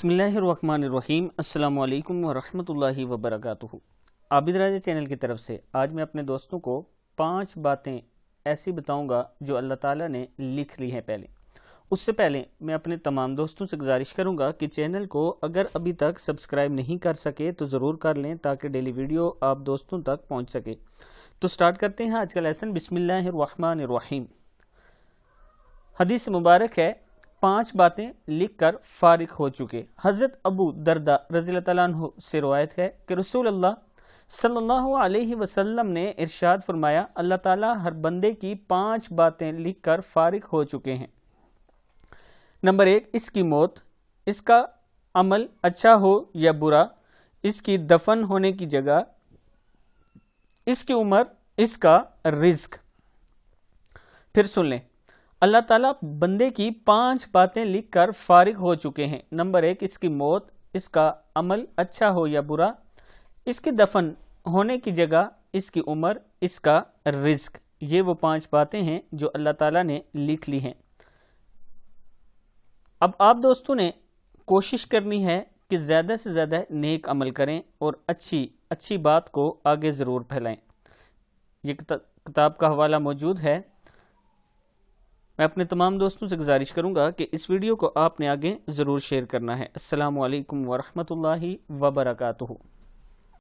बिस्मिल्लाहिर्रहमानिर्रहीम। अस्सलाम वालेकुम वरहमतुल्लाहि वबरकातुहू। आबिद राजा चैनल की तरफ से आज मैं अपने दोस्तों को 5 बातें ऐसी बताऊंगा जो अल्लाह ताला ने लिख ली हैं। उससे पहले मैं अपने तमाम दोस्तों से गुजारिश करूंगा कि चैनल को अगर अभी तक सब्सक्राइब नहीं कर सके तो ज़रूर कर लें ताकि डेली वीडियो आप दोस्तों तक पहुंच सके। तो स्टार्ट करते हैं आज का लेसन। बिस्मिल्लाहिर्रहमानिर्रहीम। हदीस मुबारक है, 5 बातें लिखकर फारिग हो चुके। हज़रत अबू दरदा रज़ियल्लाहु तआला अन्हु से रवायत है कि रसूल अल्लाह सल्लल्लाहु अलैहि वसल्लम ने इरशाद फरमाया, अल्लाह ताला हर बंदे की 5 बातें लिखकर फारिग हो चुके हैं। नंबर 1, इसकी मौत, इसका अमल अच्छा हो या बुरा, इसकी दफन होने की जगह, इसकी उम्र, इसका रिज्क। फिर सुन लें, अल्लाह ताला बंदे की 5 बातें लिखकर फारिग हो चुके हैं। नंबर 1, इसकी मौत, इसका अमल अच्छा हो या बुरा, इसकी दफन होने की जगह, इसकी उम्र, इसका रिज्क। ये वो 5 बातें हैं जो अल्लाह ताला ने लिख ली हैं। अब आप दोस्तों ने कोशिश करनी है कि ज़्यादा से ज़्यादा नेक अमल करें और अच्छी बात को आगे ज़रूर फैलाएं। ये किताब का हवाला मौजूद है। मैं अपने तमाम दोस्तों से गुजारिश करूंगा कि इस वीडियो को आपने आगे ज़रूर शेयर करना है। अस्सलामु अलैकुम वरहमतुल्लाहि वबरकातुहू।